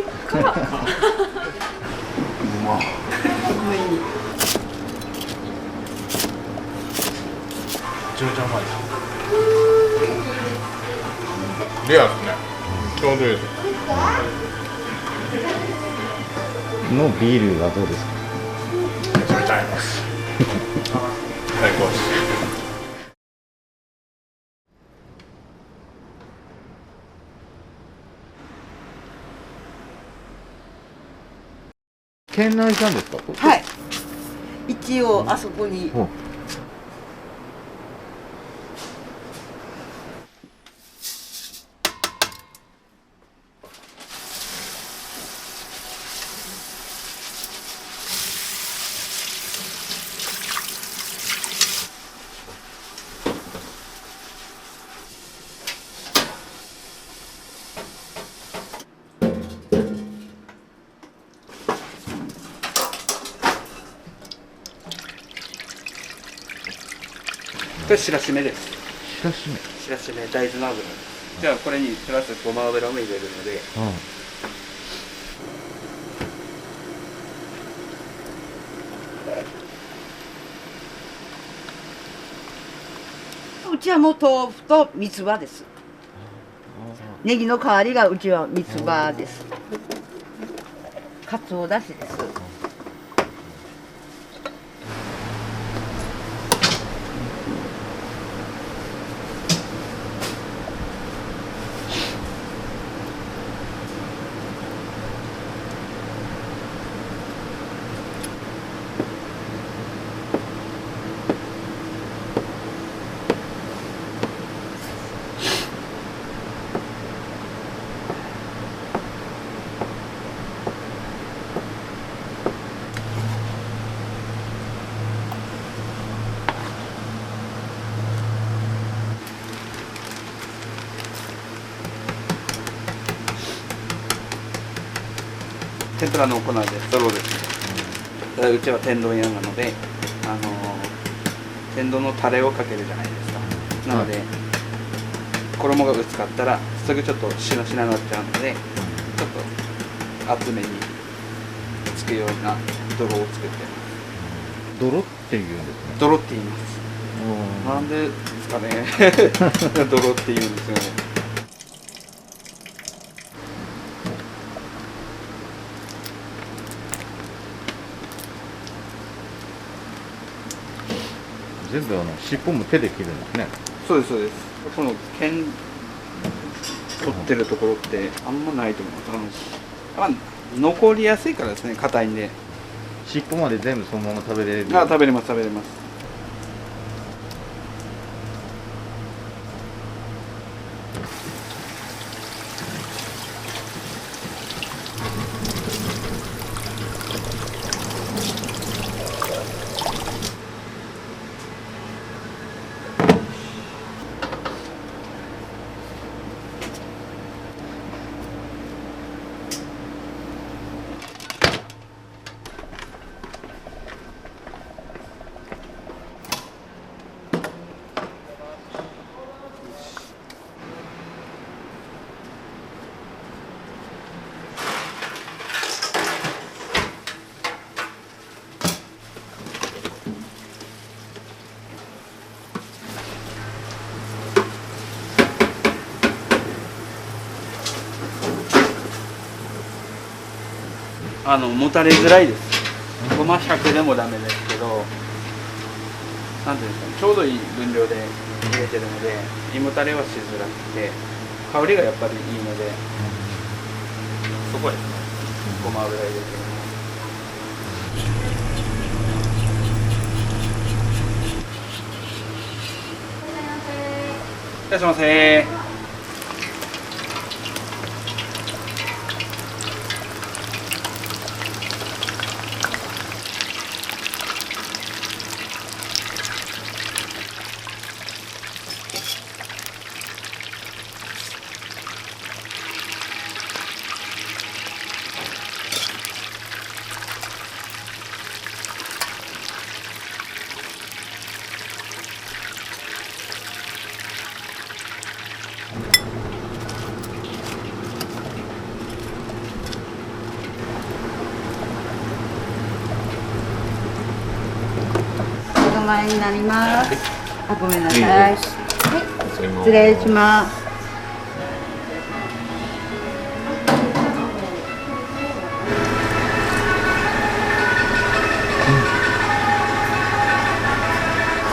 か。うまっ。めちゃめちゃうまいです。レアですね。ちょうどいいです。のビールはどうですか？めちゃめちゃ合います。最高です。県内産ですか？はい。一応あそこに。これ白締めです。しらしめ。白締め大豆の油。じゃあこれにプラスごま油も入れるので。うちはもう豆腐と三つ葉です。ネギの代わりがうちは三つ葉です。かつおだしです。天ぷらの粉でドローです。うちは天丼屋なので、天丼のタレをかけるじゃないですか。なので、衣が薄かったらすぐちょっとしなしなになっちゃうので、ちょっと厚めにつくような泥を作ってます。泥っていうんですね。泥って言います。なんでですかね。泥って言うんですよね。全部尻尾も手で切るんですね。そうですそうです。この剣取ってるところってあんまないと思います。まあ残りやすいからですね、硬いんで。尻尾まで全部そのまま食べれる。食べれます食べれます。もたれづらいです。ごま100でもダメですけど、なんていうんですかね、ちょうどいい分量で入れてるので、胃もたれはしづらくて、香りがやっぱりいいので、そこですね、ごま油入れてる。いらっしゃいませ。万円になります。あ、ごめんなさい。はい、失礼します。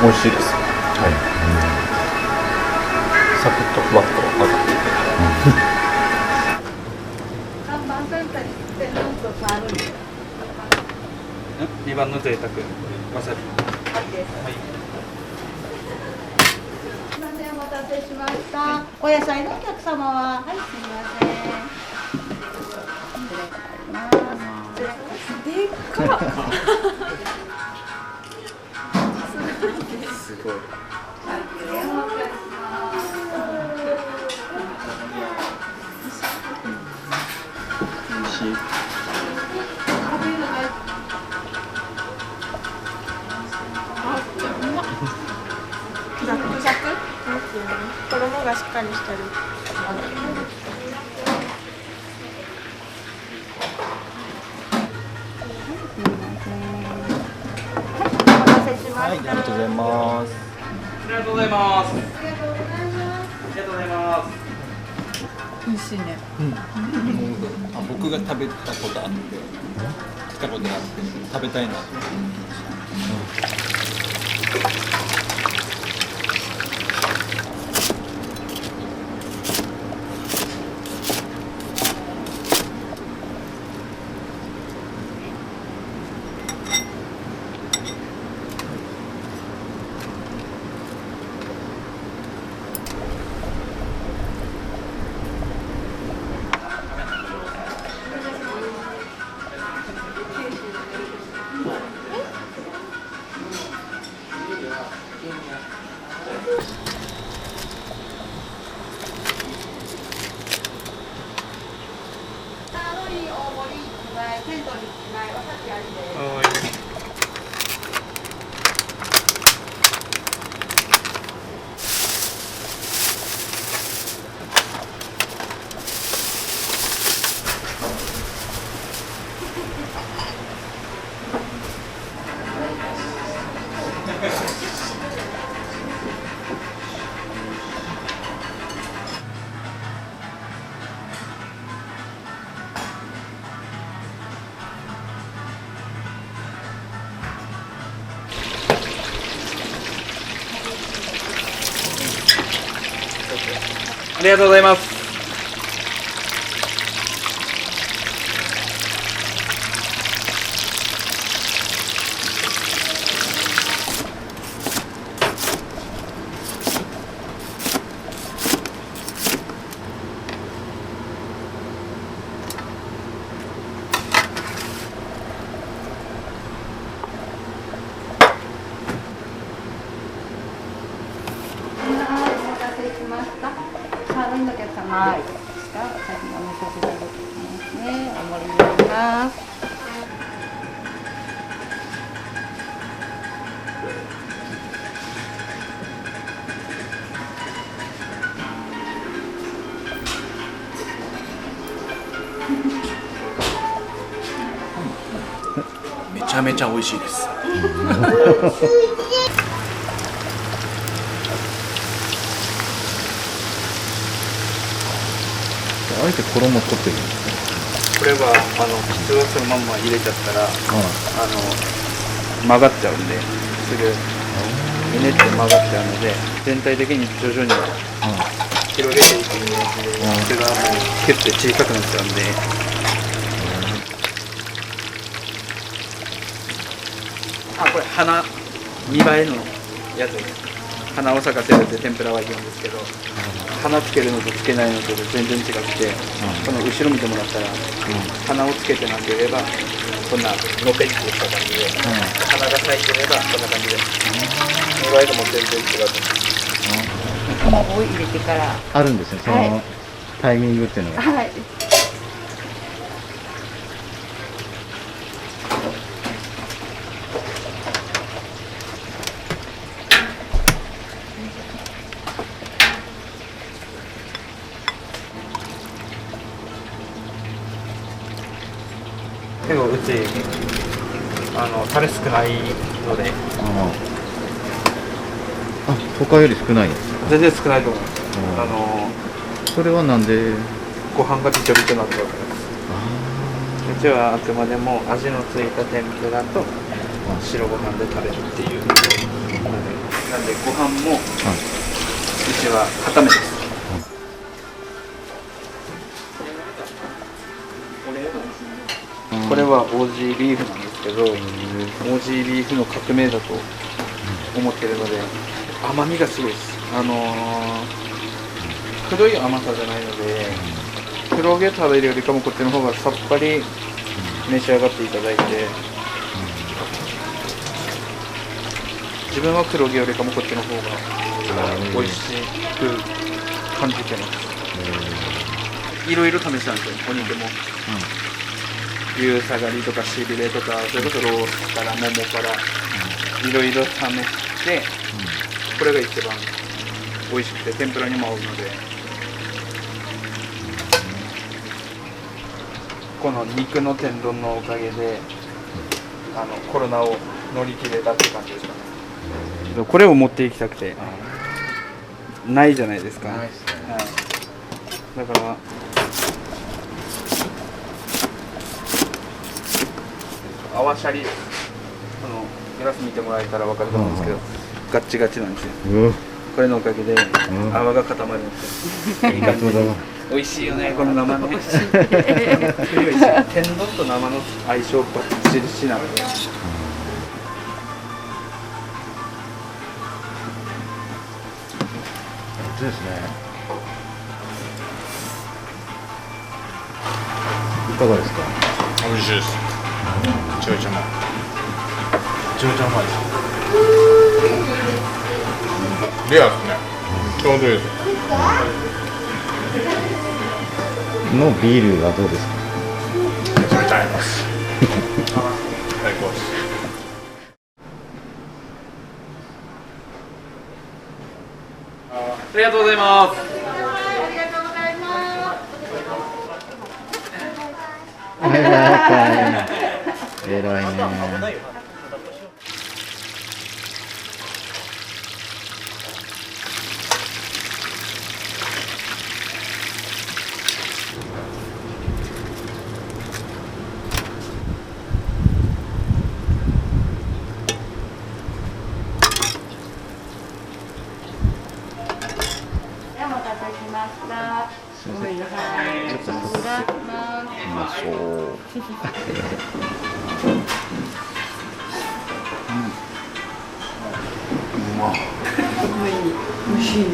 美味しいです。はい。サクッとふわっと揚がっていて。2番の贅沢わさび。はい。すみません、お待たせしました。お野菜のお客様は、はい、すみません。でっか。すごい。美味しい。ザクザク。衣がしっかりしてる。はい、ありがとうございます。ありがとうございます。ありがとうございます。美味しいね。あ、僕が食べたことあって来たことがあって食べたいなと思ってありがとうございます。サーロインのお客様、いいですか？お先にお召し上がりますね。お盛りになります。めちゃめちゃ美味しいです。あえて衣取ってるんですこれは普通はそのまんま入れちゃったら曲がっちゃうんで、すぐひねって曲がっちゃうので、全体的に徐々に広げていくイメージで、それがもうキュッて小さくなっちゃうんで。あ、これ花見栄えのやつです。花を咲かせるって天ぷらは言うんですけど、花つけるのとつけないのと全然違くて、この後ろ見てもらったら、花をつけてなければこんなのぺっとした感じで、花が咲いてればこんな感じで、見栄えとも全然違うと思う。卵を入れてからあるんですね、そのタイミングっていうのが。はい。結構うちタレ少ないので、他より少ないんですか？全然少ないと思います。それはなんで？ご飯がびちょびちょになってるからです。うちはあくまでも味のついた天ぷらと白ご飯で食べるっていう。なんでご飯もうちは固めです。これはオージービーフなんですけど、オージービーフの革命だと思ってるので、甘みがすごいです。くどい甘さじゃないので、黒毛食べるよりかもこっちの方がさっぱり召し上がっていただいて、自分は黒毛よりかもこっちの方が美味しく感じてます。いろいろ試したんですよ、お肉も。牛さがりとかしびれとか、それこそロースから桃からいろいろ試して、これが一番美味しくて天ぷらにも合うので、この肉の天丼のおかげでコロナを乗り切れたって感じですかね。これを持っていきたくてないじゃないですか。はい、だから泡シャリ、グラス見てもらえたら分かると思うんですけど、ガッチガチなんですよ。これのおかげで泡が固まるんですよ。いい感じで美味しいよね、この生の。天丼と生の相性バッチリしなので。そうですね。いかがですか？美味しいです。めちゃめちゃうまい。めちゃめちゃうまいです。レアですね。ちょうどいいです。のビールはどうですか？めちゃめちゃ合います。最高です。ありがとうございます。偉いね。お待たせしました。すみません。はい、ちょっとうまそう。美味しいね。